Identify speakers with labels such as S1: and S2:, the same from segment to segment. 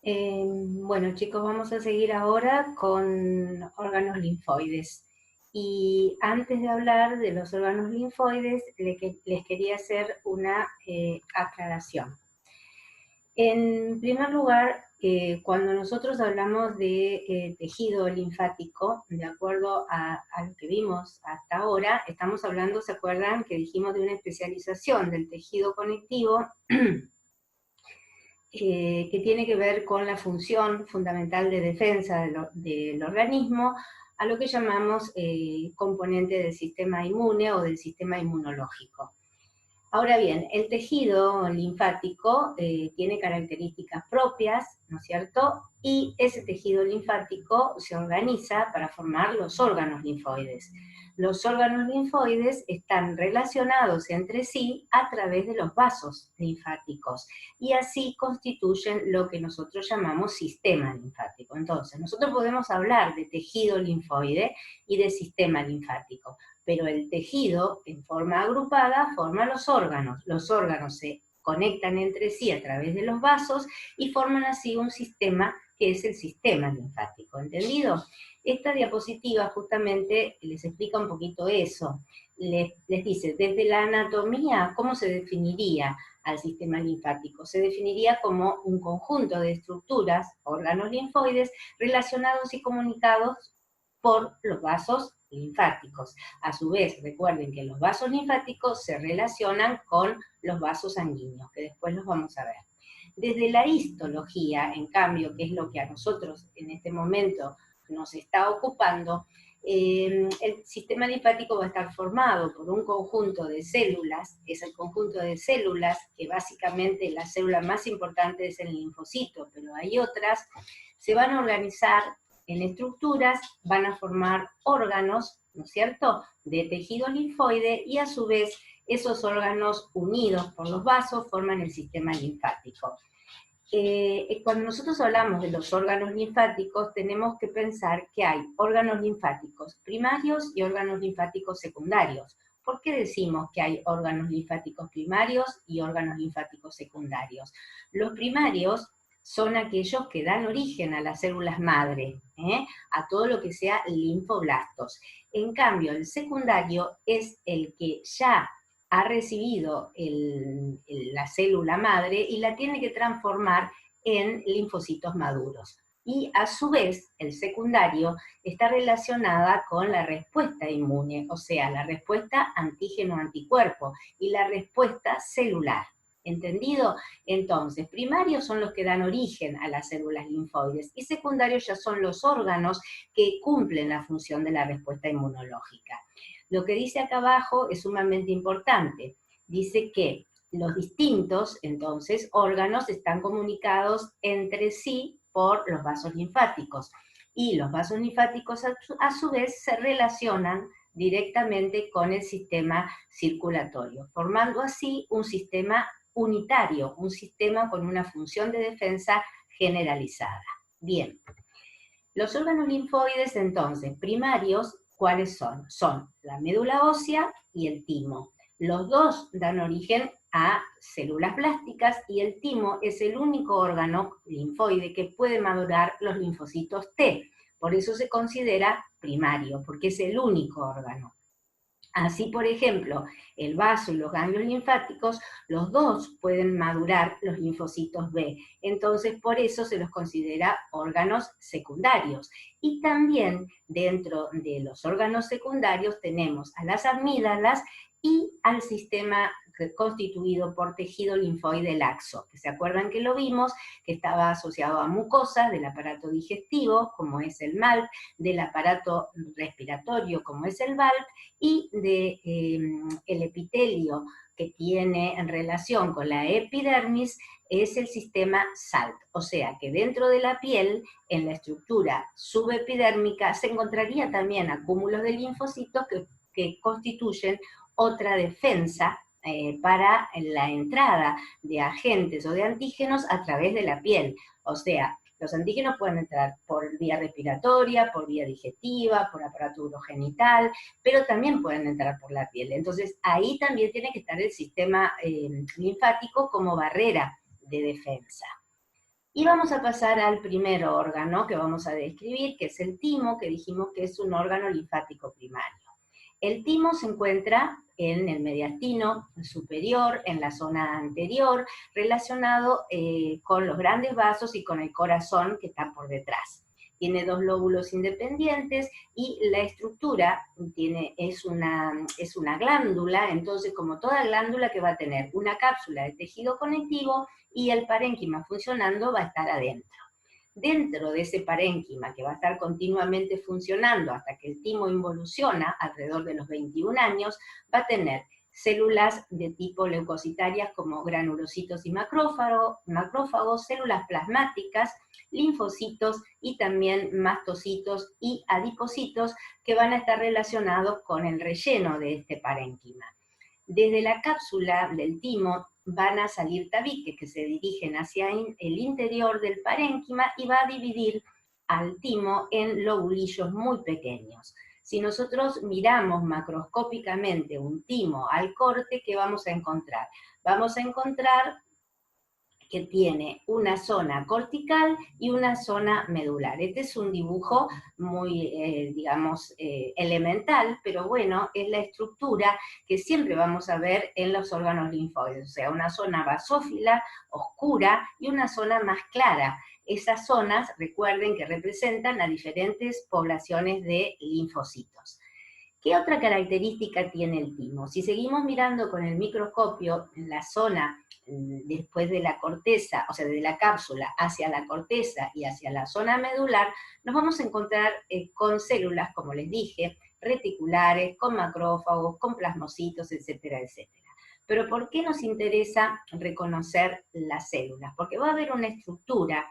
S1: Bueno, chicos, vamos a seguir ahora con órganos linfoides. Y antes de hablar de los órganos linfoides, les quería hacer una aclaración. En primer lugar, cuando nosotros hablamos de tejido linfático, de acuerdo a lo que vimos hasta ahora, estamos hablando, ¿se acuerdan? Que dijimos de una especialización del tejido conectivo que tiene que ver con la función fundamental de defensa del organismo, a lo que llamamos componente del sistema inmune o del sistema inmunológico. Ahora bien, el tejido linfático tiene características propias, ¿no es cierto? Y ese tejido linfático se organiza para formar los órganos linfoides. Los órganos linfoides están relacionados entre sí a través de los vasos linfáticos y así constituyen lo que nosotros llamamos sistema linfático. Entonces, nosotros podemos hablar de tejido linfoide y de sistema linfático, pero el tejido, en forma agrupada, forma los órganos. Los órganos se conectan entre sí a través de los vasos y forman así un sistema que es el sistema linfático, ¿entendido? Esta diapositiva justamente les explica un poquito eso. Les dice, desde la anatomía, ¿cómo se definiría al sistema linfático? Se definiría como un conjunto de estructuras, órganos linfoides, relacionados y comunicados por los vasos linfáticos. A su vez, recuerden que los vasos linfáticos se relacionan con los vasos sanguíneos, que después los vamos a ver. Desde la histología, en cambio, que es lo que a nosotros en este momento nos está ocupando, el sistema linfático va a estar formado por un conjunto de células, es el conjunto de células, que básicamente la célula más importante es el linfocito, pero hay otras, se van a organizar en estructuras, van a formar órganos, ¿no es cierto?, de tejido linfoide, y a su vez esos órganos unidos por los vasos forman el sistema linfático. Cuando nosotros hablamos de los órganos linfáticos, tenemos que pensar que hay órganos linfáticos primarios y órganos linfáticos secundarios. ¿Por qué decimos que hay órganos linfáticos primarios y órganos linfáticos secundarios? Los primarios son aquellos que dan origen a las células madre, a todo lo que sea linfoblastos. En cambio, el secundario es el que ya ha recibido la célula madre y la tiene que transformar en linfocitos maduros. Y a su vez, el secundario está relacionada con la respuesta inmune, o sea, la respuesta antígeno-anticuerpo y la respuesta celular. ¿Entendido? Entonces, primarios son los que dan origen a las células linfoides y secundarios ya son los órganos que cumplen la función de la respuesta inmunológica. Lo que dice acá abajo es sumamente importante. Dice que los distintos, entonces, órganos están comunicados entre sí por los vasos linfáticos. Y los vasos linfáticos, a su vez, se relacionan directamente con el sistema circulatorio, formando así un sistema unitario, un sistema con una función de defensa generalizada. Bien, los órganos linfoides, entonces, primarios, ¿cuáles son? Son la médula ósea y el timo. Los dos dan origen a células plásticas y el timo es el único órgano linfoide que puede madurar los linfocitos T. Por eso se considera primario, porque es el único órgano. Así, por ejemplo, el vaso y los ganglios linfáticos, los dos pueden madurar los linfocitos B. Entonces, por eso se los considera órganos secundarios. Y también dentro de los órganos secundarios tenemos a las amígdalas y al sistema constituido por tejido linfoide laxo, que se acuerdan que lo vimos, que estaba asociado a mucosas del aparato digestivo, como es el MALT, del aparato respiratorio, como es el BALT, y el epitelio que tiene en relación con la epidermis es el sistema SALT, o sea que dentro de la piel, en la estructura subepidérmica, se encontraría también acúmulos de linfocitos que constituyen otra defensa para la entrada de agentes o de antígenos a través de la piel. O sea, los antígenos pueden entrar por vía respiratoria, por vía digestiva, por aparato urogenital, pero también pueden entrar por la piel. Entonces, ahí también tiene que estar el sistema linfático como barrera de defensa. Y vamos a pasar al primer órgano que vamos a describir, que es el timo, que dijimos que es un órgano linfático primario. El timo se encuentra en el mediastino superior, en la zona anterior, relacionado con los grandes vasos y con el corazón que está por detrás. Tiene dos lóbulos independientes y la estructura es una glándula, entonces como toda glándula que va a tener una cápsula de tejido conectivo y el parénquima funcionando va a estar adentro. Dentro de ese parénquima que va a estar continuamente funcionando hasta que el timo involuciona alrededor de los 21 años, va a tener células de tipo leucocitarias como granulocitos y macrófagos, células plasmáticas, linfocitos y también mastocitos y adipocitos que van a estar relacionados con el relleno de este parénquima. Desde la cápsula del timo van a salir tabiques que se dirigen hacia el interior del parénquima y va a dividir al timo en lobulillos muy pequeños. Si nosotros miramos macroscópicamente un timo al corte, ¿qué vamos a encontrar? Vamos a encontrar que tiene una zona cortical y una zona medular. Este es un dibujo muy, elemental, pero bueno, es la estructura que siempre vamos a ver en los órganos linfoides, o sea, una zona basófila, oscura, y una zona más clara. Esas zonas, recuerden que representan a diferentes poblaciones de linfocitos. ¿Qué otra característica tiene el timo? Si seguimos mirando con el microscopio en la zona después de la corteza, o sea, de la cápsula hacia la corteza y hacia la zona medular, nos vamos a encontrar con células, como les dije, reticulares, con macrófagos, con plasmocitos, etcétera, etcétera. Pero ¿por qué nos interesa reconocer las células? Porque va a haber una estructura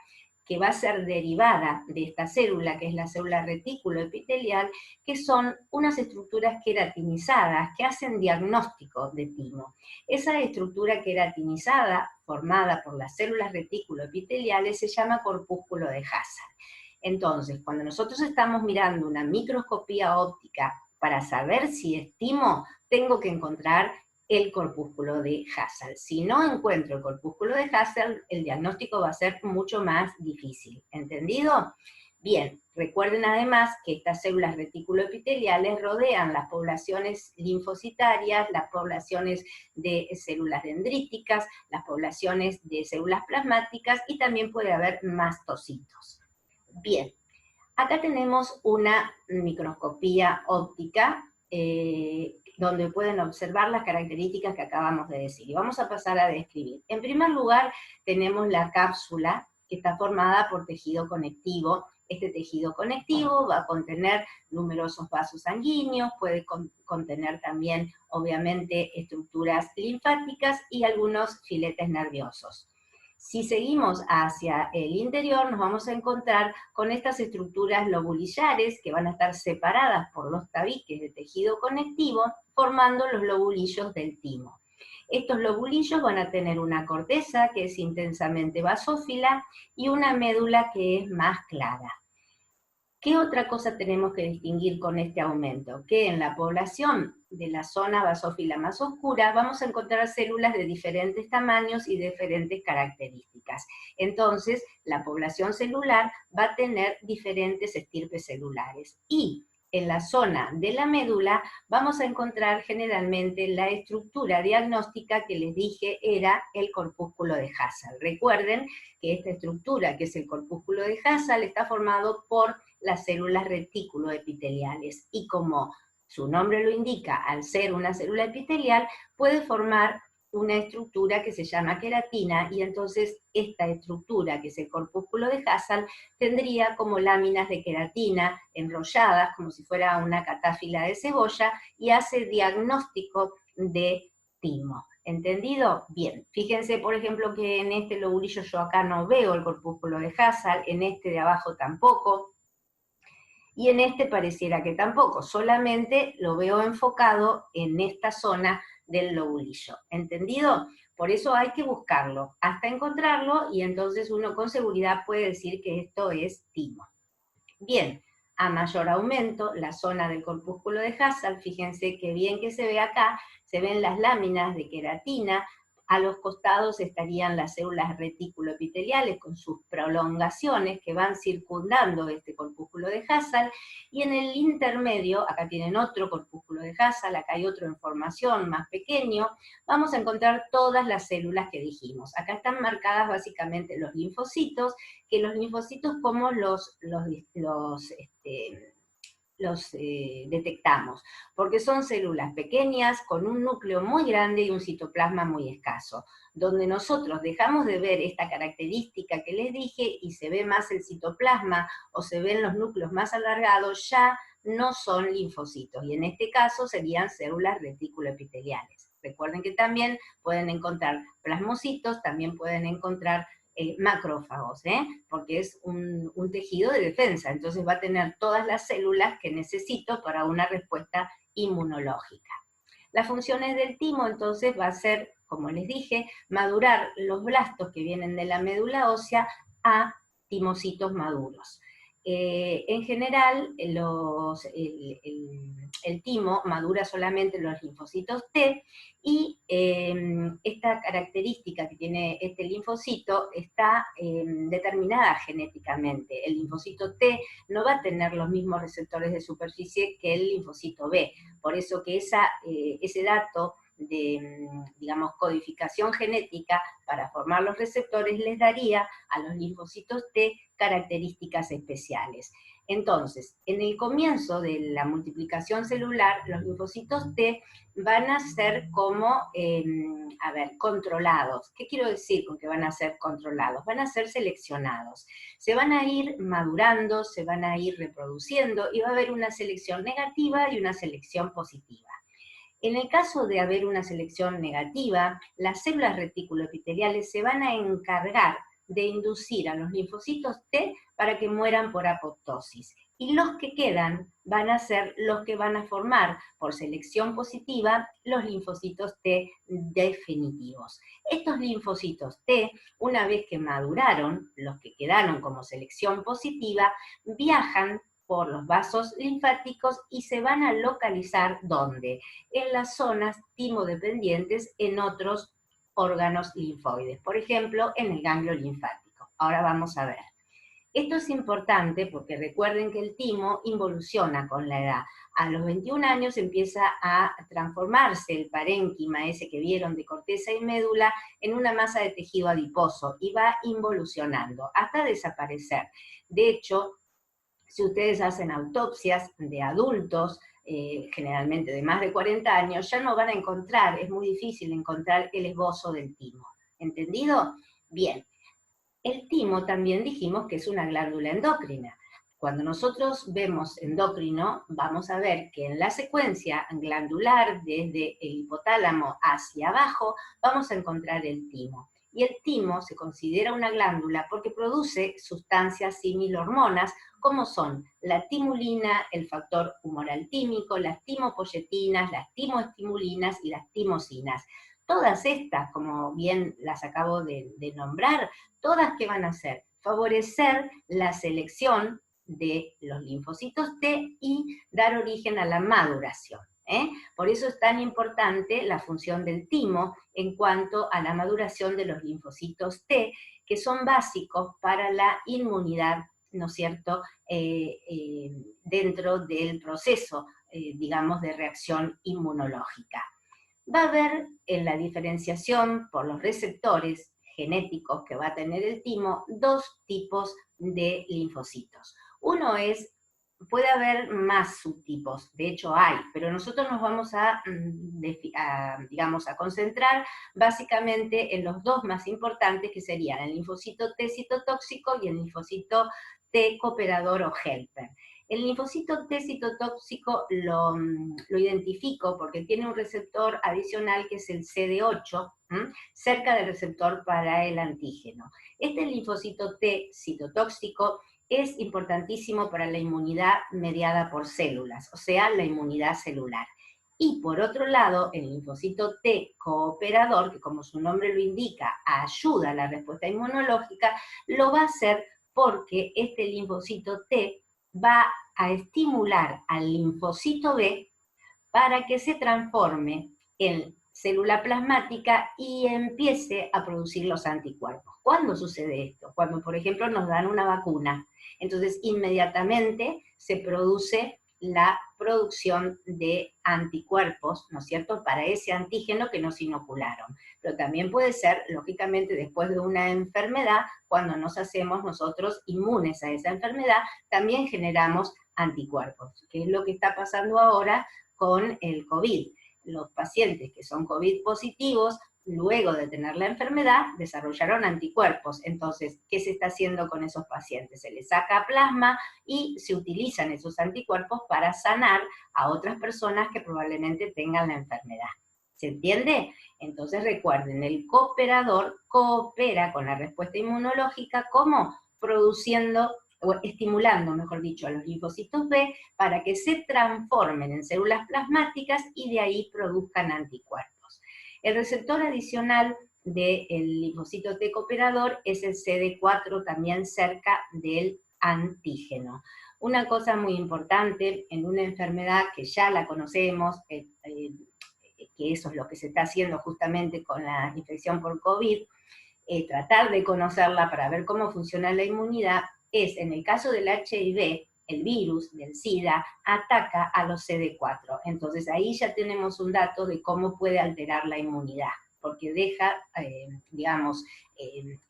S1: que va a ser derivada de esta célula, que es la célula retículo epitelial, que son unas estructuras queratinizadas que hacen diagnóstico de timo. Esa estructura queratinizada, formada por las células retículo epiteliales, se llama corpúsculo de Hazard. Entonces, cuando nosotros estamos mirando una microscopía óptica para saber si es timo, tengo que encontrar el corpúsculo de Hazard. Si no encuentro el corpúsculo de Hazard, el diagnóstico va a ser mucho más difícil. ¿Entendido? Bien, recuerden además que estas células reticuloepiteliales rodean las poblaciones linfocitarias, las poblaciones de células dendríticas, las poblaciones de células plasmáticas y también puede haber mastocitos. Bien, acá tenemos una microscopía óptica donde pueden observar las características que acabamos de decir. Y vamos a pasar a describir. En primer lugar, tenemos la cápsula, que está formada por tejido conectivo. Este tejido conectivo va a contener numerosos vasos sanguíneos, puede contener también, obviamente, estructuras linfáticas y algunos filetes nerviosos. Si seguimos hacia el interior, nos vamos a encontrar con estas estructuras lobulillares que van a estar separadas por los tabiques de tejido conectivo, formando los lobulillos del timo. Estos lobulillos van a tener una corteza que es intensamente basófila y una médula que es más clara. ¿Qué otra cosa tenemos que distinguir con este aumento? Que en la población de la zona basófila más oscura vamos a encontrar células de diferentes tamaños y diferentes características. Entonces, la población celular va a tener diferentes estirpes celulares. Y en la zona de la médula vamos a encontrar generalmente la estructura diagnóstica que les dije era el corpúsculo de Hazard. Recuerden que esta estructura, que es el corpúsculo de Hazard, está formado por las células reticuloepiteliales y como su nombre lo indica, al ser una célula epitelial, puede formar una estructura que se llama queratina y entonces esta estructura, que es el corpúsculo de Hazard, tendría como láminas de queratina enrolladas como si fuera una catáfila de cebolla y hace diagnóstico de timo. ¿Entendido? Bien. Fíjense, por ejemplo, que en este lobulillo yo acá no veo el corpúsculo de Hazard, en este de abajo tampoco, y en este pareciera que tampoco, solamente lo veo enfocado en esta zona del lobulillo. ¿Entendido? Por eso hay que buscarlo hasta encontrarlo y entonces uno con seguridad puede decir que esto es timo. Bien, a mayor aumento, la zona del corpúsculo de Hazard, fíjense qué bien que se ve acá, se ven las láminas de queratina A los costados estarían las células reticuloepiteliales con sus prolongaciones que van circundando este corpúsculo de Hassall, y en el intermedio, acá tienen otro corpúsculo de Hassall, acá hay otro en formación más pequeño, vamos a encontrar todas las células que dijimos. Acá están marcadas básicamente los linfocitos, que los linfocitos como los detectamos, porque son células pequeñas con un núcleo muy grande y un citoplasma muy escaso. Donde nosotros dejamos de ver esta característica que les dije y se ve más el citoplasma o se ven los núcleos más alargados, ya no son linfocitos, y en este caso serían células reticuloepiteliales. Recuerden que también pueden encontrar plasmocitos, también pueden encontrar macrófagos, porque es un tejido de defensa, entonces va a tener todas las células que necesito para una respuesta inmunológica. Las funciones del timo entonces va a ser, como les dije, madurar los blastos que vienen de la médula ósea a timocitos maduros. En general, el timo madura solamente los linfocitos T, y esta característica que tiene este linfocito está determinada genéticamente. El linfocito T no va a tener los mismos receptores de superficie que el linfocito B, por eso que ese dato de, digamos, codificación genética para formar los receptores les daría a los linfocitos T características especiales. Entonces, en el comienzo de la multiplicación celular, los linfocitos T van a ser como, controlados. ¿Qué quiero decir con que van a ser controlados? Van a ser seleccionados. Se van a ir madurando, se van a ir reproduciendo, y va a haber una selección negativa y una selección positiva. En el caso de haber una selección negativa, las células reticuloepiteliales se van a encargar de inducir a los linfocitos T para que mueran por apoptosis. Y los que quedan van a ser los que van a formar, por selección positiva, los linfocitos T definitivos. Estos linfocitos T, una vez que maduraron, los que quedaron como selección positiva, viajan por los vasos linfáticos y se van a localizar, ¿dónde? En las zonas timodependientes en otros órganos linfoides, por ejemplo, en el ganglio linfático. Ahora vamos a ver. Esto es importante porque recuerden que el timo involuciona con la edad. A los 21 años empieza a transformarse el parénquima, ese que vieron de corteza y médula, en una masa de tejido adiposo, y va involucionando hasta desaparecer. De hecho, si ustedes hacen autopsias de adultos, generalmente de más de 40 años, ya no van a encontrar, es muy difícil encontrar el esbozo del timo. ¿Entendido? Bien. El timo también dijimos que es una glándula endocrina. Cuando nosotros vemos endocrino, vamos a ver que en la secuencia glandular, desde el hipotálamo hacia abajo, vamos a encontrar el timo. Y el timo se considera una glándula porque produce sustancias similhormonas, como son la timulina, el factor humoral tímico, las timopoyetinas, las timoestimulinas y las timosinas. Todas estas, como bien las acabo de nombrar, todas ¿qué van a hacer? Favorecer la selección de los linfocitos T y dar origen a la maduración. Por eso es tan importante la función del timo en cuanto a la maduración de los linfocitos T, que son básicos para la inmunidad, ¿no es cierto?, dentro del proceso, digamos, de reacción inmunológica. Va a haber en la diferenciación por los receptores genéticos que va a tener el timo dos tipos de linfocitos. Uno es, puede haber más subtipos, de hecho hay, pero nosotros nos vamos digamos, a concentrar básicamente en los dos más importantes, que serían el linfocito T citotóxico y el linfocito T cooperador o helper. El linfocito T citotóxico lo identifico porque tiene un receptor adicional que es el CD8, cerca del receptor para el antígeno. Este linfocito T citotóxico es importantísimo para la inmunidad mediada por células, o sea, la inmunidad celular. Y por otro lado, el linfocito T cooperador, que como su nombre lo indica, ayuda a la respuesta inmunológica, lo va a hacer porque este linfocito T va a estimular al linfocito B para que se transforme en célula plasmática y empiece a producir los anticuerpos. ¿Cuándo sucede esto? Cuando, por ejemplo, nos dan una vacuna. Entonces, inmediatamente se produce la producción de anticuerpos, ¿no es cierto?, para ese antígeno que nos inocularon. Pero también puede ser, lógicamente, después de una enfermedad, cuando nos hacemos nosotros inmunes a esa enfermedad, también generamos anticuerpos, que es lo que está pasando ahora con el COVID. Los pacientes que son COVID positivos, luego de tener la enfermedad, desarrollaron anticuerpos. Entonces, ¿qué se está haciendo con esos pacientes? Se les saca plasma y se utilizan esos anticuerpos para sanar a otras personas que probablemente tengan la enfermedad. ¿Se entiende? Entonces recuerden, el cooperador coopera con la respuesta inmunológica como produciendo o estimulando, mejor dicho, a los linfocitos B para que se transformen en células plasmáticas y de ahí produzcan anticuerpos. El receptor adicional del linfocito T cooperador es el CD4, también cerca del antígeno. Una cosa muy importante en una enfermedad que ya la conocemos, que eso es lo que se está haciendo justamente con la infección por COVID, tratar de conocerla para ver cómo funciona la inmunidad, es en el caso del HIV, el virus del SIDA ataca a los CD4. Entonces ahí ya tenemos un dato de cómo puede alterar la inmunidad, porque deja, digamos,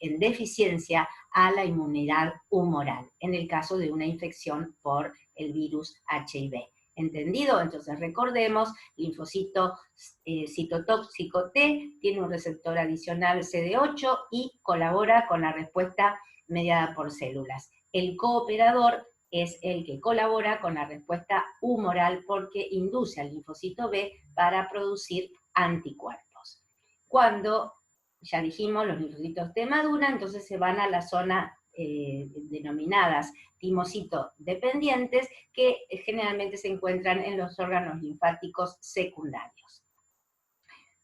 S1: en deficiencia a la inmunidad humoral, en el caso de una infección por el virus HIV. ¿Entendido? Entonces recordemos, linfocito citotóxico T tiene un receptor adicional CD8 y colabora con la respuesta mediada por células. El cooperador es el que colabora con la respuesta humoral porque induce al linfocito B para producir anticuerpos. Cuando, ya dijimos, los linfocitos T maduran, entonces se van a la zona denominadas timocito dependientes, que generalmente se encuentran en los órganos linfáticos secundarios.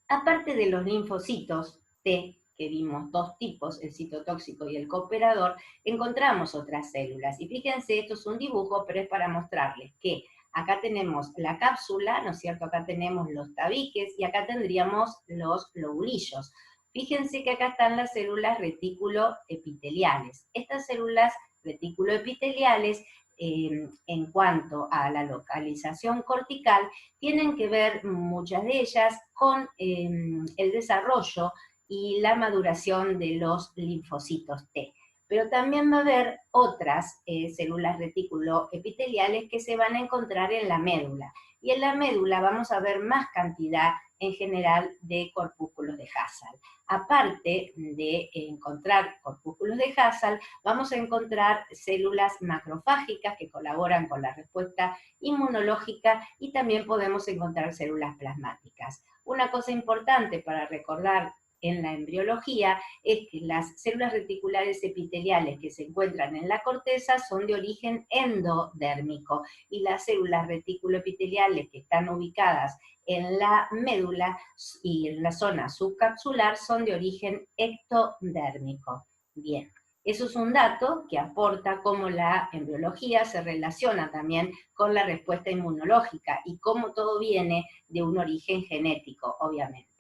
S1: Aparte de los linfocitos T, que vimos dos tipos, el citotóxico y el cooperador, encontramos otras células. Y fíjense, esto es un dibujo, pero es para mostrarles que acá tenemos la cápsula, ¿no es cierto? Acá tenemos los tabiques y acá tendríamos los lobulillos. Fíjense que acá están las células reticuloepiteliales. Estas células reticuloepiteliales, en cuanto a la localización cortical, tienen que ver muchas de ellas con el desarrollo y la maduración de los linfocitos T. Pero también va a haber otras células reticuloepiteliales que se van a encontrar en la médula. Y en la médula vamos a ver más cantidad en general de corpúsculos de Hassall. Aparte de encontrar corpúsculos de Hassall, vamos a encontrar células macrofágicas que colaboran con la respuesta inmunológica y también podemos encontrar células plasmáticas. Una cosa importante para recordar en la embriología es que las células reticulares epiteliales que se encuentran en la corteza son de origen endodérmico y las células reticuloepiteliales que están ubicadas en la médula y en la zona subcapsular son de origen ectodérmico. Bien, eso es un dato que aporta cómo la embriología se relaciona también con la respuesta inmunológica y cómo todo viene de un origen genético, obviamente.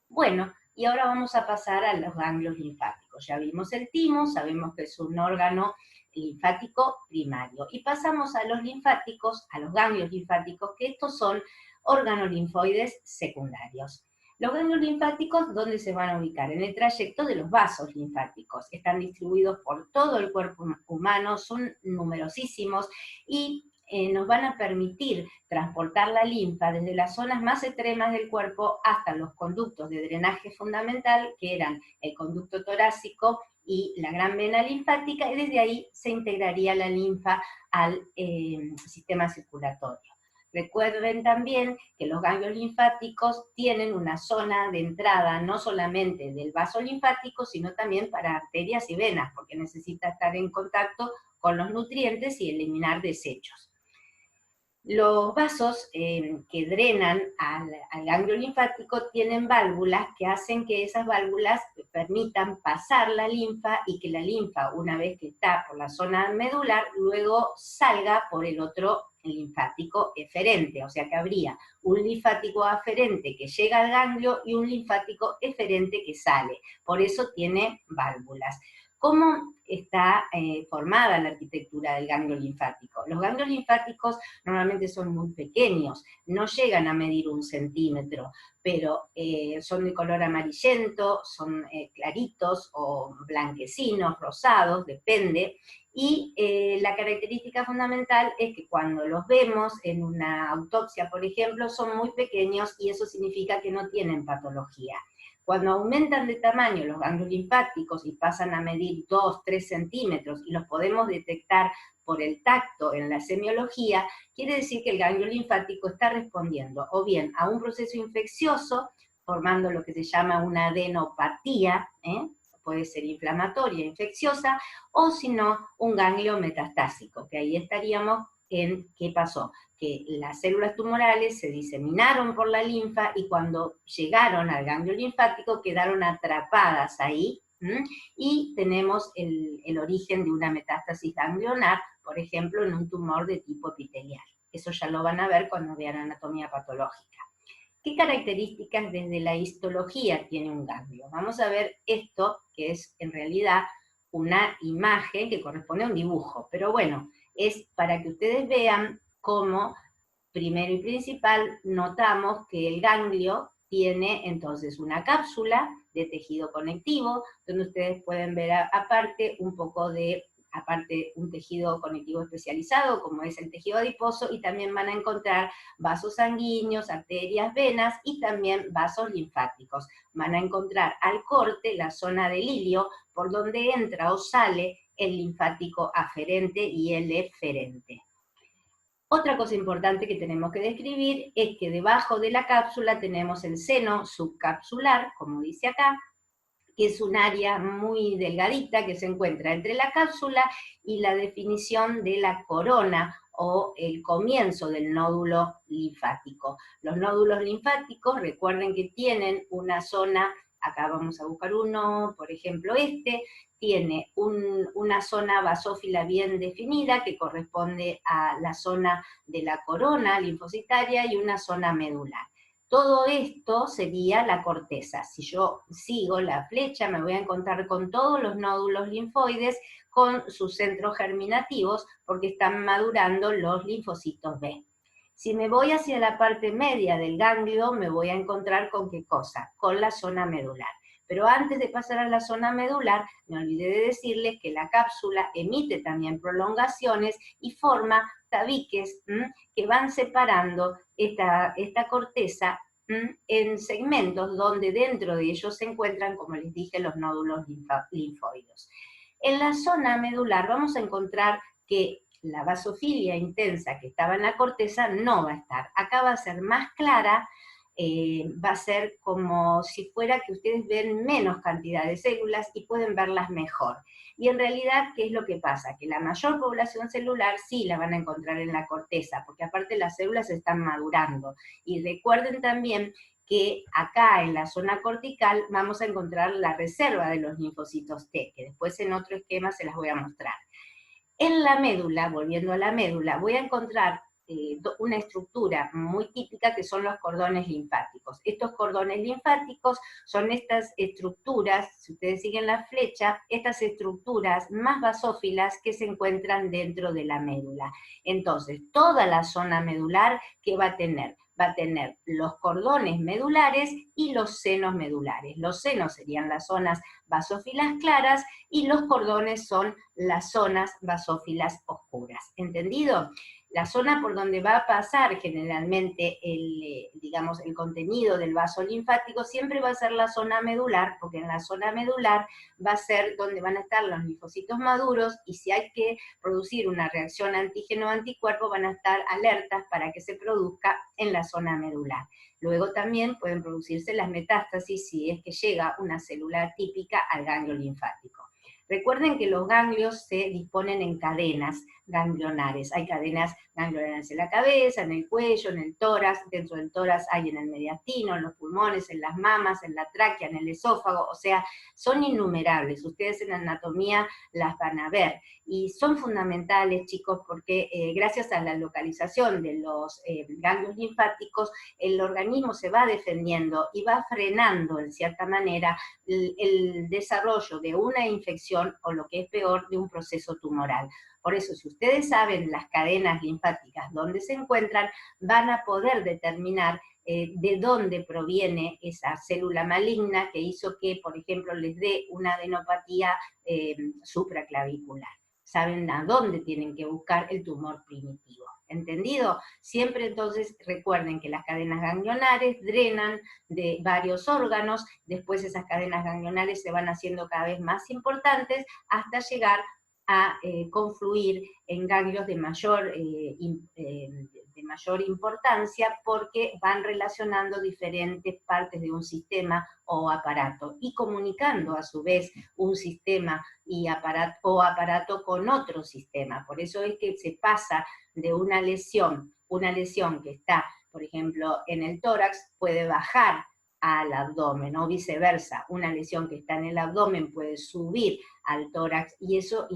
S1: Bueno, y ahora vamos a pasar a los ganglios linfáticos. Ya vimos el timo, sabemos que es un órgano linfático primario. Y pasamos a los linfáticos, a los ganglios linfáticos, que estos son órganos linfoides secundarios. Los ganglios linfáticos, ¿dónde se van a ubicar? En el trayecto de los vasos linfáticos. Están distribuidos por todo el cuerpo humano, son numerosísimos y nos van a permitir transportar la linfa desde las zonas más extremas del cuerpo hasta los conductos de drenaje fundamental, que eran el conducto torácico y la gran vena linfática, y desde ahí se integraría la linfa al sistema circulatorio. Recuerden también que los ganglios linfáticos tienen una zona de entrada no solamente del vaso linfático, sino también para arterias y venas, porque necesita estar en contacto con los nutrientes y eliminar desechos. Los vasos que drenan al ganglio linfático tienen válvulas que hacen que esas válvulas permitan pasar la linfa y que la linfa, una vez que está por la zona medular, luego salga por el otro linfático eferente, o sea que habría un linfático aferente que llega al ganglio y un linfático eferente que sale. Por eso tiene válvulas. ¿Cómo está formada la arquitectura del ganglio linfático? Los ganglios linfáticos normalmente son muy pequeños, no llegan a medir 1 centímetro, pero son de color amarillento, son claritos o blanquecinos, rosados, depende. Y la característica fundamental es que cuando los vemos en una autopsia, por ejemplo, son muy pequeños y eso significa que no tienen patología. Cuando aumentan de tamaño los ganglios linfáticos y pasan a medir 2, 3 centímetros y los podemos detectar por el tacto en la semiología, quiere decir que el ganglio linfático está respondiendo o bien a un proceso infeccioso, formando lo que se llama una adenopatía, puede ser inflamatoria, infecciosa, o si no, un ganglio metastásico, que ahí estaríamos en qué pasó, que las células tumorales se diseminaron por la linfa y cuando llegaron al ganglio linfático quedaron atrapadas ahí, y tenemos el origen de una metástasis ganglionar, por ejemplo, en un tumor de tipo epitelial. Eso ya lo van a ver cuando vean anatomía patológica. ¿Qué características desde la histología tiene un ganglio? Vamos a ver esto, que es en realidad una imagen que corresponde a un dibujo, pero bueno, es para que ustedes vean cómo, primero y principal, notamos que el ganglio tiene entonces una cápsula de tejido conectivo, donde ustedes pueden ver aparte un poco de un tejido conectivo especializado, como es el tejido adiposo, y también van a encontrar vasos sanguíneos, arterias, venas, y también vasos linfáticos. Van a encontrar al corte la zona del ilio, por donde entra o sale el linfático aferente y el eferente. Otra cosa importante que tenemos que describir es que debajo de la cápsula tenemos el seno subcapsular, como dice acá, que es un área muy delgadita que se encuentra entre la cápsula y la definición de la corona o el comienzo del nódulo linfático. Los nódulos linfáticos, recuerden que tienen una zona, acá vamos a buscar uno, por ejemplo tiene una zona basófila bien definida que corresponde a la zona de la corona linfocitaria y una zona medular. Todo esto sería la corteza. Si yo sigo la flecha, me voy a encontrar con todos los nódulos linfoides con sus centros germinativos porque están madurando los linfocitos B. Si me voy hacia la parte media del ganglio, me voy a encontrar con ¿qué cosa? Con la zona medular. Pero antes de pasar a la zona medular, me olvidé de decirles que la cápsula emite también prolongaciones y forma tabiques que van separando esta corteza en segmentos donde dentro de ellos se encuentran, como les dije, los nódulos linfoides. En la zona medular vamos a encontrar que la basofilia intensa que estaba en la corteza no va a estar. Acá va a ser más clara, va a ser como si fuera que ustedes ven menos cantidad de células y pueden verlas mejor. Y en realidad, ¿qué es lo que pasa? Que la mayor población celular sí la van a encontrar en la corteza, porque aparte las células están madurando. Y recuerden también que acá en la zona cortical vamos a encontrar la reserva de los linfocitos T, que después en otro esquema se las voy a mostrar. En la médula, volviendo a la médula, voy a encontrar una estructura muy típica que son los cordones linfáticos. Estos cordones linfáticos son estas estructuras, si ustedes siguen la flecha, estas estructuras más basófilas que se encuentran dentro de la médula. Entonces, toda la zona medular que va a tener los cordones medulares y los senos medulares. Los senos serían las zonas basófilas claras y los cordones son las zonas basófilas oscuras. ¿Entendido? La zona por donde va a pasar generalmente digamos, el contenido del vaso linfático siempre va a ser la zona medular, porque en la zona medular va a ser donde van a estar los linfocitos maduros y si hay que producir una reacción antígeno-anticuerpo van a estar alertas para que se produzca en la zona medular. Luego también pueden producirse las metástasis si es que llega una célula típica al ganglio linfático. Recuerden que los ganglios se disponen en cadenas ganglionares. Hay cadenas ganglionares en la cabeza, en el cuello, en el tórax, dentro del tórax hay en el mediastino, en los pulmones, en las mamas, en la tráquea, en el esófago, o sea, son innumerables. Ustedes en anatomía las van a ver. Y son fundamentales, chicos, porque gracias a la localización de los ganglios linfáticos, el organismo se va defendiendo y va frenando, en cierta manera, el desarrollo de una infección o, lo que es peor, de un proceso tumoral. Por eso, si ustedes saben las cadenas linfáticas dónde se encuentran, van a poder determinar de dónde proviene esa célula maligna que hizo que, por ejemplo, les dé una adenopatía supraclavicular. Saben a dónde tienen que buscar el tumor primitivo. ¿Entendido? Siempre entonces recuerden que las cadenas ganglionares drenan de varios órganos, después esas cadenas ganglionares se van haciendo cada vez más importantes hasta llegar a confluir en ganglios de mayor importancia, porque van relacionando diferentes partes de un sistema o aparato y comunicando a su vez un sistema o aparato con otro sistema. Por eso es que se pasa de una lesión que está, por ejemplo, en el tórax, puede bajar al abdomen, o viceversa, una lesión que está en el abdomen puede subir al tórax, y eso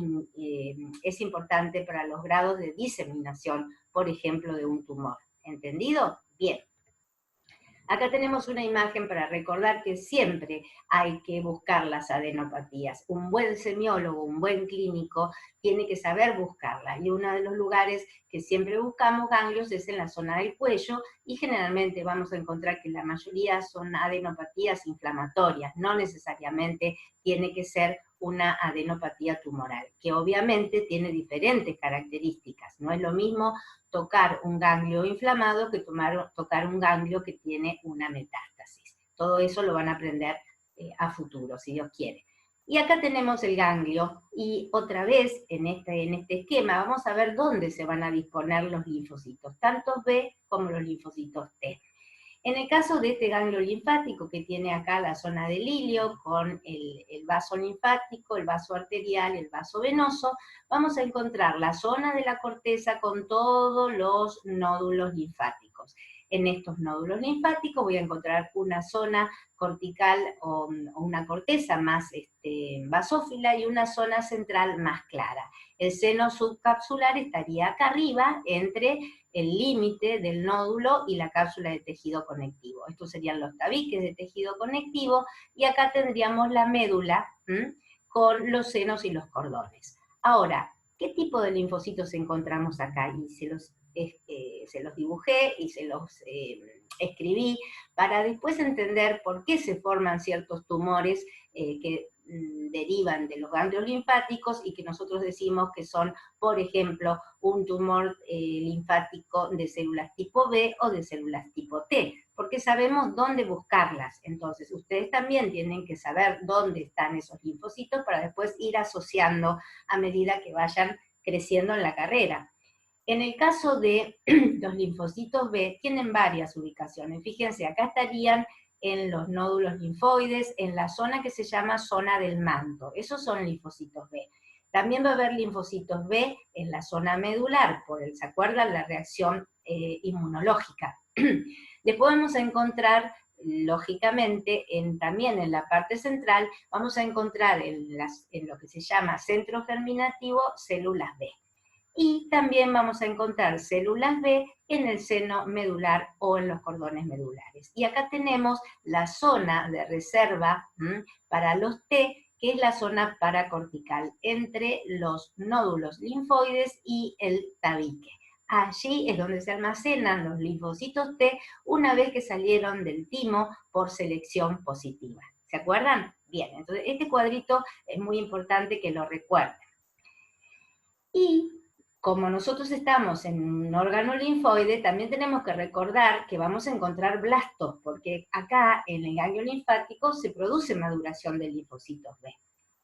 S1: es importante para los grados de diseminación, por ejemplo, de un tumor. ¿Entendido? Bien. Acá tenemos una imagen para recordar que siempre hay que buscar las adenopatías. Un buen semiólogo, un buen clínico, tiene que saber buscarlas. Y uno de los lugares que siempre buscamos ganglios es en la zona del cuello, y generalmente vamos a encontrar que la mayoría son adenopatías inflamatorias, no necesariamente tiene que ser una adenopatía tumoral, que obviamente tiene diferentes características. No es lo mismo tocar un ganglio inflamado que tocar un ganglio que tiene una metástasis. Todo eso lo van a aprender a futuro, si Dios quiere. Y acá tenemos el ganglio, y otra vez en este esquema vamos a ver dónde se van a disponer los linfocitos, tanto B como los linfocitos T. En el caso de este ganglio linfático, que tiene acá la zona del ilio con el vaso linfático, el vaso arterial, el vaso venoso, vamos a encontrar la zona de la corteza con todos los nódulos linfáticos. En estos nódulos linfáticos voy a encontrar una zona cortical o una corteza más basófila y una zona central más clara. El seno subcapsular estaría acá arriba, entre el límite del nódulo y la cápsula de tejido conectivo. Estos serían los tabiques de tejido conectivo, y acá tendríamos la médula con los senos y los cordones. Ahora, ¿qué tipo de linfocitos encontramos acá? Y se los dibujé y se los escribí para después entender por qué se forman ciertos tumores que derivan de los ganglios linfáticos, y que nosotros decimos que son, por ejemplo, un tumor linfático de células tipo B o de células tipo T, porque sabemos dónde buscarlas. Entonces, ustedes también tienen que saber dónde están esos linfocitos para después ir asociando a medida que vayan creciendo en la carrera. En el caso de los linfocitos B, tienen varias ubicaciones. Fíjense, acá estarían en los nódulos linfoides, en la zona que se llama zona del manto. Esos son linfocitos B. También va a haber linfocitos B en la zona medular, ¿se acuerdan? La reacción inmunológica. Después vamos a encontrar, lógicamente, también en la parte central, vamos a encontrar en lo que se llama centro germinativo, células B. Y también vamos a encontrar células B en el seno medular o en los cordones medulares. Y acá tenemos la zona de reserva para los T, que es la zona paracortical, entre los nódulos linfoides y el tabique. Allí es donde se almacenan los linfocitos T una vez que salieron del timo por selección positiva. ¿Se acuerdan? Bien, entonces este cuadrito es muy importante que lo recuerden. Y como nosotros estamos en un órgano linfoide, también tenemos que recordar que vamos a encontrar blastos, porque acá en el ganglio linfático se produce maduración de linfocitos B.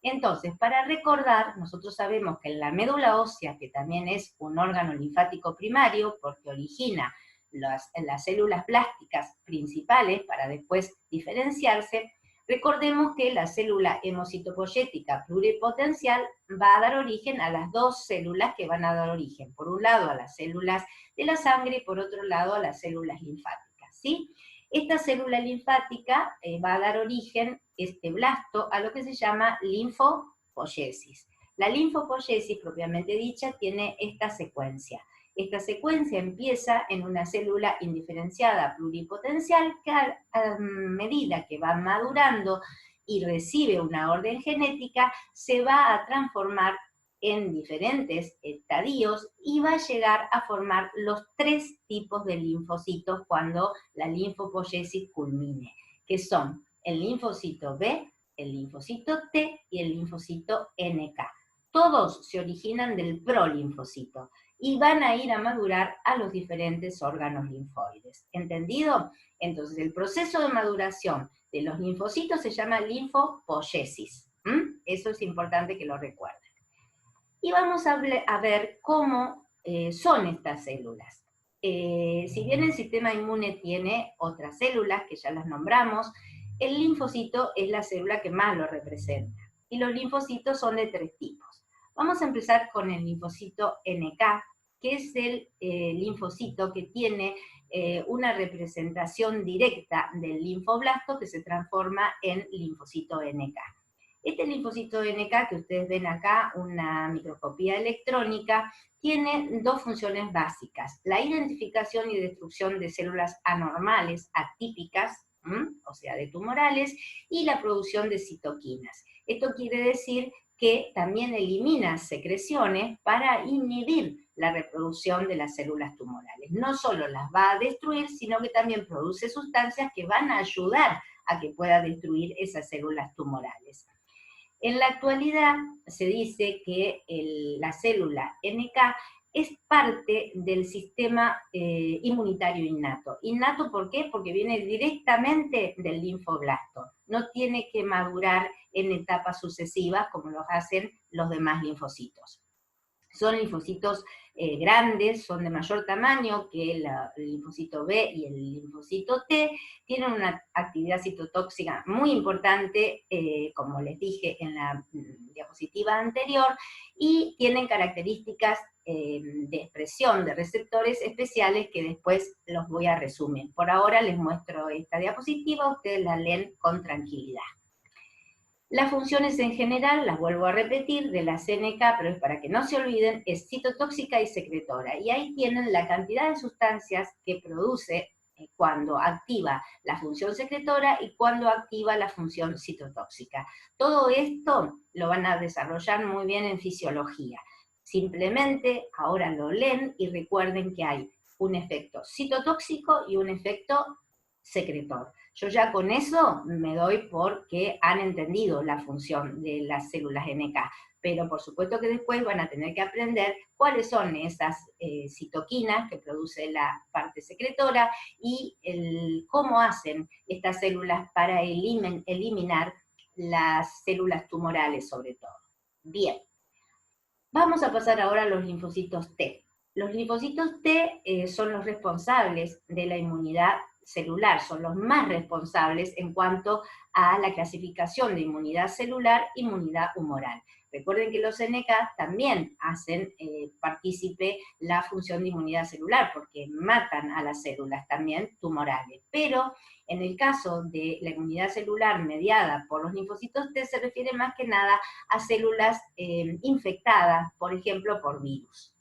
S1: Entonces, para recordar, nosotros sabemos que en la médula ósea, que también es un órgano linfático primario, porque origina las células blásticas principales para después diferenciarse, Recordemos que la célula hemocitopoyética pluripotencial va a dar origen a las dos células que van a dar origen, por un lado a las células de la sangre y por otro lado a las células linfáticas, ¿sí? Esta célula linfática va a dar origen, este blasto, a lo que se llama linfopoiesis. La linfopoiesis, propiamente dicha, tiene esta secuencia. Esta secuencia empieza en una célula indiferenciada pluripotencial que a medida que va madurando y recibe una orden genética, se va a transformar en diferentes estadios y va a llegar a formar los 3 tipos de linfocitos cuando la linfopoiesis culmine, que son el linfocito B, el linfocito T y el linfocito NK. Todos se originan del prolinfocito y van a ir a madurar a los diferentes órganos linfoides. ¿Entendido? Entonces, el proceso de maduración de los linfocitos se llama linfopoiesis. Eso es importante que lo recuerden. Y vamos a ver cómo son estas células. Si bien el sistema inmune tiene otras células, que ya las nombramos, el linfocito es la célula que más lo representa. Y los linfocitos son de 3 tipos. Vamos a empezar con el linfocito NK, que es el linfocito que tiene una representación directa del linfoblasto que se transforma en linfocito NK. Este linfocito NK que ustedes ven acá, una microscopía electrónica, tiene 2 funciones básicas: la identificación y destrucción de células anormales, atípicas, o sea, de tumorales, y la producción de citoquinas. Esto quiere decir que también elimina secreciones para inhibir la reproducción de las células tumorales. No solo las va a destruir, sino que también produce sustancias que van a ayudar a que pueda destruir esas células tumorales. En la actualidad se dice que la célula NK es parte del sistema inmunitario innato. ¿Innato por qué? Porque viene directamente del linfoblasto. No tiene que madurar en etapas sucesivas como lo hacen los demás linfocitos. Son linfocitos grandes, son de mayor tamaño que el linfocito B y el linfocito T, tienen una actividad citotóxica muy importante, como les dije en la diapositiva anterior, y tienen características de expresión de receptores especiales que después los voy a resumir. Por ahora les muestro esta diapositiva, ustedes la leen con tranquilidad. Las funciones en general, las vuelvo a repetir, de la CNK, pero es para que no se olviden, es citotóxica y secretora. Y ahí tienen la cantidad de sustancias que produce cuando activa la función secretora y cuando activa la función citotóxica. Todo esto lo van a desarrollar muy bien en fisiología. Simplemente ahora lo leen y recuerden que hay un efecto citotóxico y un efecto secretor. Yo ya con eso me doy porque han entendido la función de las células NK, pero por supuesto que después van a tener que aprender cuáles son esas citoquinas que produce la parte secretora y cómo hacen estas células para eliminar las células tumorales sobre todo. Bien, vamos a pasar ahora a los linfocitos T. Los linfocitos T son los responsables de la inmunidad celular, son los más responsables en cuanto a la clasificación de inmunidad celular e inmunidad humoral. Recuerden que los NK también hacen partícipe la función de inmunidad celular, porque matan a las células también tumorales. Pero en el caso de la inmunidad celular mediada por los linfocitos T, se refiere más que nada a células infectadas, por ejemplo, por virus.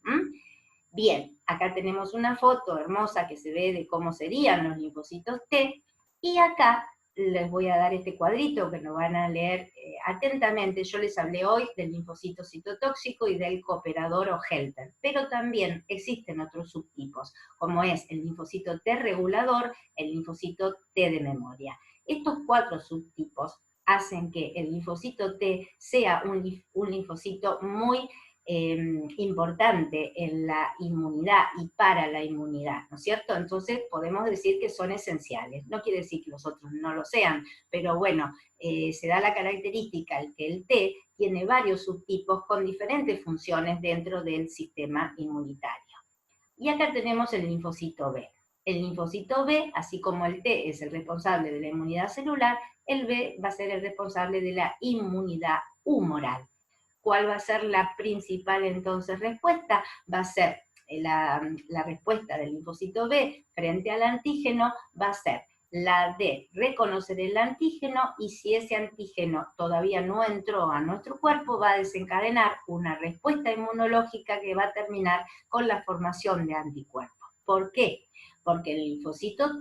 S1: Bien, acá tenemos una foto hermosa que se ve de cómo serían los linfocitos T, y acá les voy a dar este cuadrito que lo van a leer atentamente. Yo les hablé hoy del linfocito citotóxico y del cooperador o helper, pero también existen otros subtipos, como es el linfocito T regulador, el linfocito T de memoria. Estos 4 subtipos hacen que el linfocito T sea un linfocito muy importante en la inmunidad y para la inmunidad, ¿no es cierto? Entonces podemos decir que son esenciales. No quiere decir que los otros no lo sean, pero bueno, se da la característica que el T tiene varios subtipos con diferentes funciones dentro del sistema inmunitario. Y acá tenemos el linfocito B. El linfocito B, así como el T es el responsable de la inmunidad celular, el B va a ser el responsable de la inmunidad humoral. ¿Cuál va a ser la principal entonces respuesta? Va a ser la respuesta del linfocito B frente al antígeno, va a ser la de reconocer el antígeno, y si ese antígeno todavía no entró a nuestro cuerpo, va a desencadenar una respuesta inmunológica que va a terminar con la formación de anticuerpos. ¿Por qué? Porque el linfocito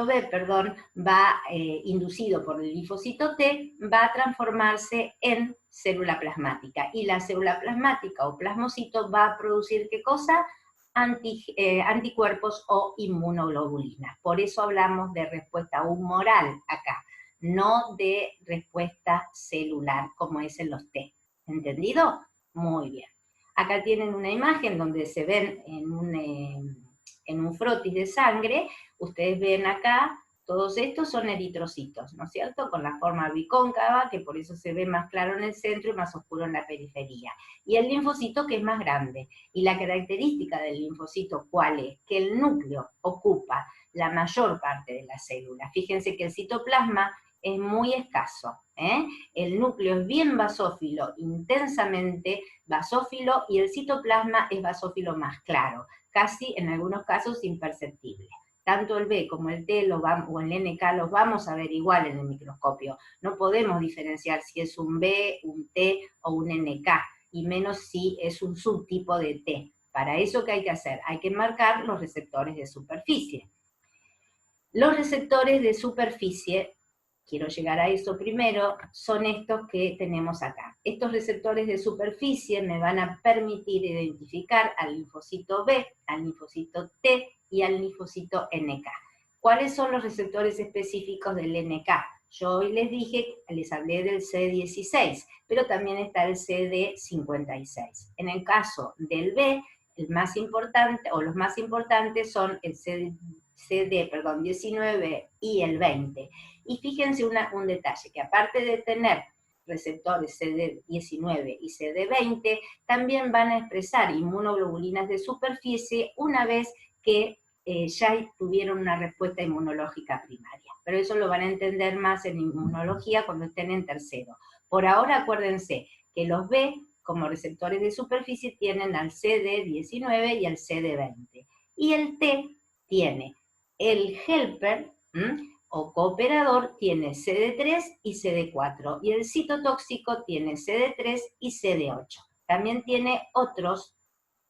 S1: B, perdón, va, inducido por el linfocito T, va a transformarse en célula plasmática. Y la célula plasmática o plasmocito va a producir, ¿qué cosa? Anticuerpos o inmunoglobulinas. Por eso hablamos de respuesta humoral acá, no de respuesta celular, como es en los T. ¿Entendido? Muy bien. Acá tienen una imagen donde se ven en un frotis de sangre. Ustedes ven acá, todos estos son eritrocitos, ¿no es cierto? Con la forma bicóncava, que por eso se ve más claro en el centro y más oscuro en la periferia. Y el linfocito, que es más grande. Y la característica del linfocito, ¿cuál es? Que el núcleo ocupa la mayor parte de la célula. Fíjense que el citoplasma es muy escaso, ¿eh? El núcleo es bien basófilo, intensamente basófilo, y el citoplasma es basófilo más claro, casi en algunos casos imperceptible. Tanto el B como el T o el NK los vamos a ver igual en el microscopio. No podemos diferenciar si es un B, un T o un NK, y menos si es un subtipo de T. Para eso, ¿qué hay que hacer? Hay que marcar los receptores de superficie. Los receptores de superficie, quiero llegar a eso primero, son estos que tenemos acá. Estos receptores de superficie me van a permitir identificar al linfocito B, al linfocito T y al linfocito NK. ¿Cuáles son los receptores específicos del NK? Yo hoy les hablé del CD16, pero también está el CD56. En el caso del B, el más importante, o los más importantes son el CD19 y el 20. Y fíjense un detalle, que aparte de tener receptores CD19 y CD20, también van a expresar inmunoglobulinas de superficie una vez que ya tuvieron una respuesta inmunológica primaria. Pero eso lo van a entender más en inmunología cuando estén en tercero. Por ahora acuérdense que los B como receptores de superficie tienen al CD19 y al CD20. Y el T tiene el helper, o cooperador, tiene CD3 y CD4, y el citotóxico tiene CD3 y CD8. También tiene otros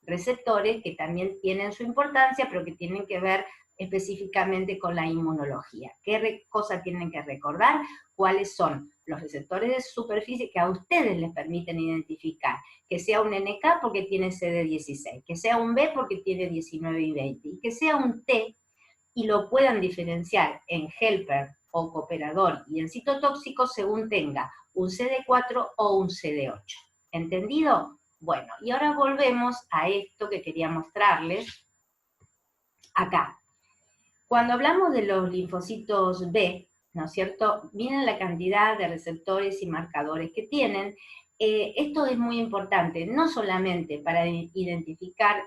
S1: receptores que también tienen su importancia, pero que tienen que ver específicamente con la inmunología. ¿Qué cosa tienen que recordar? ¿Cuáles son los receptores de superficie que a ustedes les permiten identificar? Que sea un NK porque tiene CD16, que sea un B porque tiene 19 y 20, y que sea un T y lo puedan diferenciar en helper o cooperador y en citotóxico según tenga un CD4 o un CD8. ¿Entendido? Bueno, y ahora volvemos a esto que quería mostrarles acá. Cuando hablamos de los linfocitos B, ¿no es cierto?, miren la cantidad de receptores y marcadores que tienen. Esto es muy importante, no solamente para identificar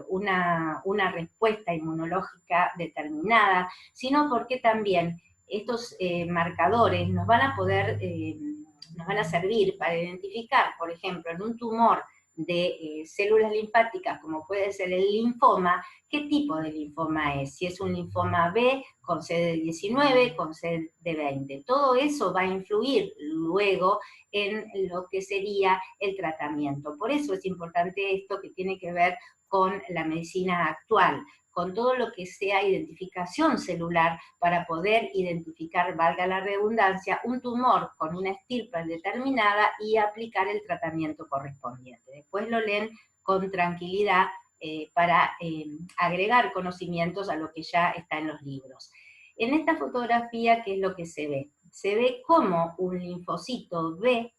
S1: una respuesta inmunológica determinada, sino porque también estos marcadores nos van a servir para identificar, por ejemplo, en un tumor de células linfáticas, como puede ser el linfoma, qué tipo de linfoma es, si es un linfoma B con CD19, con CD20. Todo eso va a influir luego en lo que sería el tratamiento. Por eso es importante esto que tiene que ver con la medicina actual, con todo lo que sea identificación celular para poder identificar, valga la redundancia, un tumor con una estirpe determinada y aplicar el tratamiento correspondiente. Después lo leen con tranquilidad para agregar conocimientos a lo que ya está en los libros. En esta fotografía, ¿qué es lo que se ve? Se ve cómo un linfocito B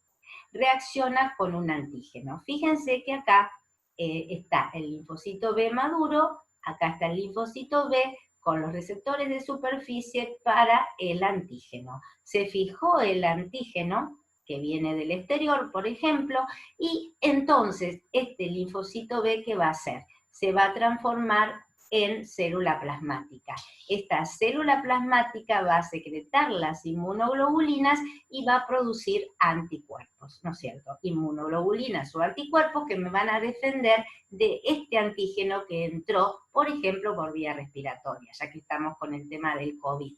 S1: reacciona con un antígeno. Fíjense que acá está el linfocito B maduro, acá está el linfocito B con los receptores de superficie para el antígeno. Se fijó el antígeno, que viene del exterior, por ejemplo, y entonces este linfocito B, ¿qué va a hacer? Se va a transformar en célula plasmática. Esta célula plasmática va a secretar las inmunoglobulinas y va a producir anticuerpos, ¿no es cierto? Inmunoglobulinas o anticuerpos que me van a defender de este antígeno que entró, por ejemplo, por vía respiratoria, ya que estamos con el tema del COVID.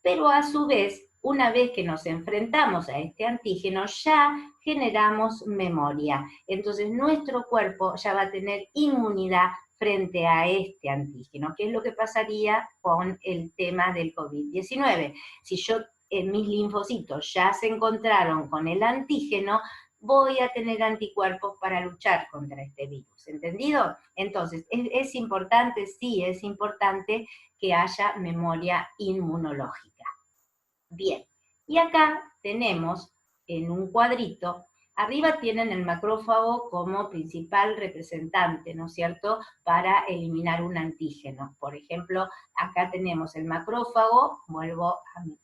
S1: Pero a su vez, una vez que nos enfrentamos a este antígeno, ya generamos memoria. Entonces nuestro cuerpo ya va a tener inmunidad frente a este antígeno, que es lo que pasaría con el tema del COVID-19. Si mis linfocitos ya se encontraron con el antígeno, voy a tener anticuerpos para luchar contra este virus, ¿entendido? Entonces, ¿es importante? Sí, es importante que haya memoria inmunológica. Bien, y acá tenemos en un cuadrito, arriba tienen el macrófago como principal representante, ¿no es cierto?, para eliminar un antígeno. Por ejemplo, acá tenemos el macrófago, vuelvo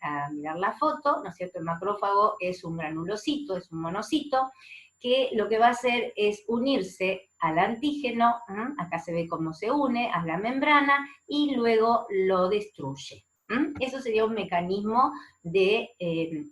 S1: a mirar la foto, ¿no es cierto?, el macrófago es un granulocito, es un monocito, que lo que va a hacer es unirse al antígeno, acá se ve cómo se une a la membrana, y luego lo destruye. Eso sería un mecanismo de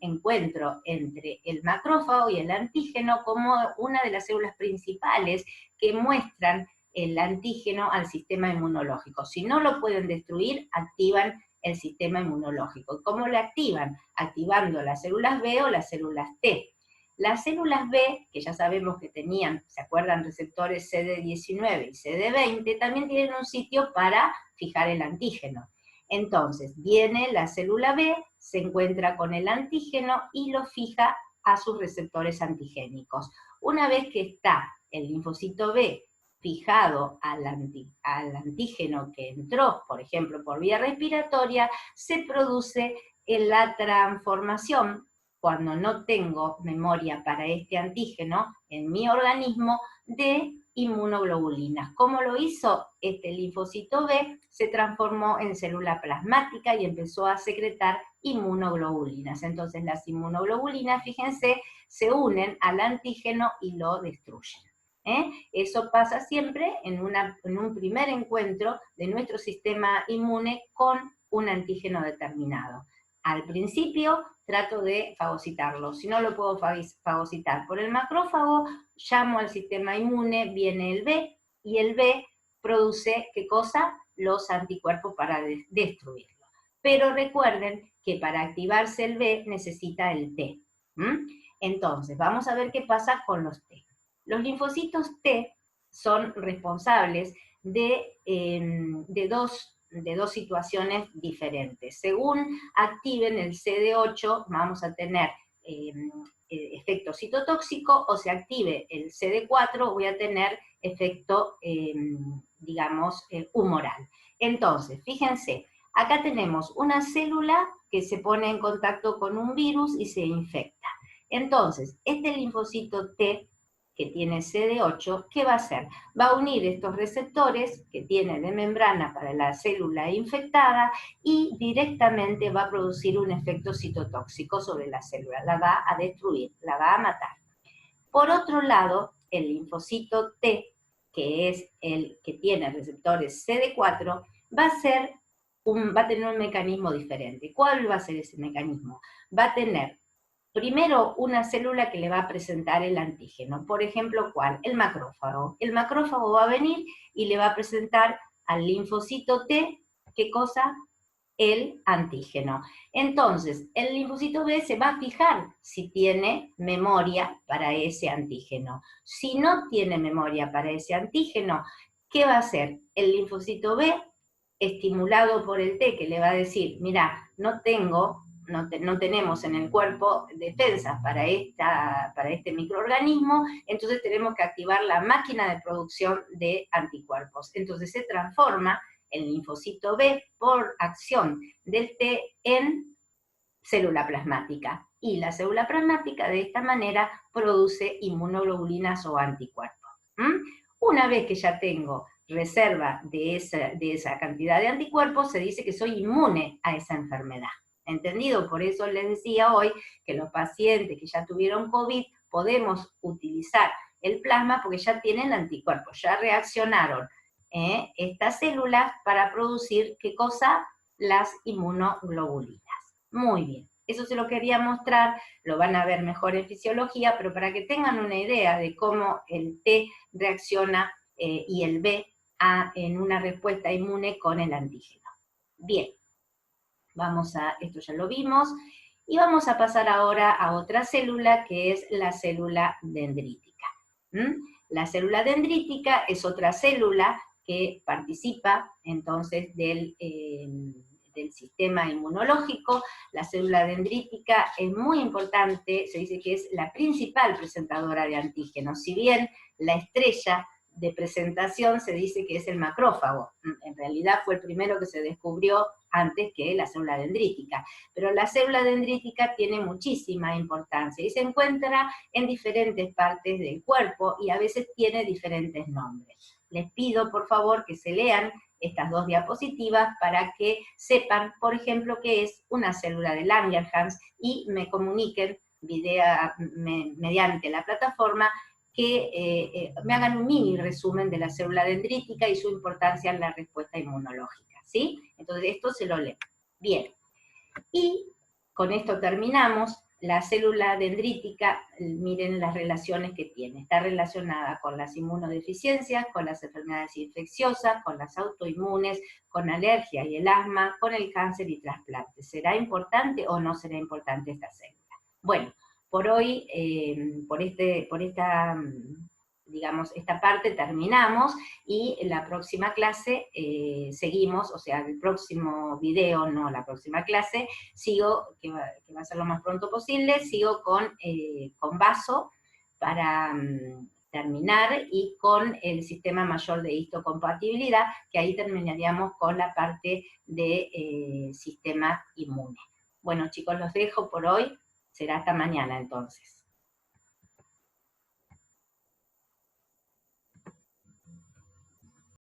S1: encuentro entre el macrófago y el antígeno como una de las células principales que muestran el antígeno al sistema inmunológico. Si no lo pueden destruir, activan el sistema inmunológico. ¿Cómo lo activan? Activando las células B o las células T. Las células B, que ya sabemos que tenían, ¿se acuerdan? Receptores CD19 y CD20, también tienen un sitio para fijar el antígeno. Entonces, viene la célula B, se encuentra con el antígeno y lo fija a sus receptores antigénicos. Una vez que está el linfocito B fijado al antígeno que entró, por ejemplo, por vía respiratoria, se produce la transformación, cuando no tengo memoria para este antígeno en mi organismo, de inmunoglobulinas. ¿Cómo lo hizo? Este linfocito B se transformó en célula plasmática y empezó a secretar inmunoglobulinas. Entonces las inmunoglobulinas, fíjense, se unen al antígeno y lo destruyen. Eso pasa siempre en un primer encuentro de nuestro sistema inmune con un antígeno determinado. Al principio trato de fagocitarlo. Si no lo puedo fagocitar por el macrófago, llamo al sistema inmune, viene el B, y el B produce, ¿qué cosa? Los anticuerpos para destruirlo. Pero recuerden que para activarse el B necesita el T. Entonces, vamos a ver qué pasa con los T. Los linfocitos T son responsables de dos situaciones diferentes. Según activen el CD8, vamos a tener efecto citotóxico, o se active el CD4, voy a tener efecto, digamos, humoral. Entonces, fíjense, acá tenemos una célula que se pone en contacto con un virus y se infecta. Entonces, este linfocito T, que tiene CD8, ¿qué va a hacer? Va a unir estos receptores que tiene de membrana para la célula infectada y directamente va a producir un efecto citotóxico sobre la célula, la va a destruir, la va a matar. Por otro lado, el linfocito T, que es el que tiene receptores CD4, va a tener un mecanismo diferente. ¿Cuál va a ser ese mecanismo? Va a tener primero una célula que le va a presentar el antígeno. Por ejemplo, ¿cuál? El macrófago. El macrófago va a venir y le va a presentar al linfocito T, ¿qué cosa? El antígeno. Entonces, el linfocito B se va a fijar si tiene memoria para ese antígeno. Si no tiene memoria para ese antígeno, ¿qué va a hacer? El linfocito B, estimulado por el T, que le va a decir, mira, no tenemos en el cuerpo defensas para este microorganismo, entonces tenemos que activar la máquina de producción de anticuerpos. Entonces se transforma el linfocito B por acción del T en célula plasmática. Y la célula plasmática de esta manera produce inmunoglobulinas o anticuerpos. Una vez que ya tengo reserva de esa cantidad de anticuerpos, se dice que soy inmune a esa enfermedad. ¿Entendido? Por eso les decía hoy que los pacientes que ya tuvieron COVID podemos utilizar el plasma porque ya tienen anticuerpos, ya reaccionaron estas células para producir, ¿qué cosa? Las inmunoglobulinas. Muy bien. Eso se lo quería mostrar, lo van a ver mejor en fisiología, pero para que tengan una idea de cómo el T reacciona y el B en una respuesta inmune con el antígeno. Bien, esto ya lo vimos, y vamos a pasar ahora a otra célula que es la célula dendrítica. La célula dendrítica es otra célula que participa entonces del sistema inmunológico. La célula dendrítica es muy importante, se dice que es la principal presentadora de antígenos, si bien la estrella de presentación se dice que es el macrófago, en realidad fue el primero que se descubrió antes que la célula dendrítica, pero la célula dendrítica tiene muchísima importancia y se encuentra en diferentes partes del cuerpo y a veces tiene diferentes nombres. Les pido por favor que se lean estas dos diapositivas para que sepan, por ejemplo, qué es una célula de Langerhans y me comuniquen mediante la plataforma que me hagan un mini resumen de la célula dendrítica y su importancia en la respuesta inmunológica, ¿sí? Entonces esto se lo leo. Bien, y con esto terminamos. La célula dendrítica, miren las relaciones que tiene. Está relacionada con las inmunodeficiencias, con las enfermedades infecciosas, con las autoinmunes, con alergia y el asma, con el cáncer y trasplantes. ¿Será importante o no será importante esta célula? Bueno, por hoy, digamos, esta parte terminamos, y en la próxima clase seguimos, o sea, el próximo video, no la próxima clase, sigo, que va a ser lo más pronto posible, sigo con vaso para terminar, y con el sistema mayor de histocompatibilidad, que ahí terminaríamos con la parte de sistema inmune. Bueno, chicos, los dejo por hoy. Será hasta mañana entonces.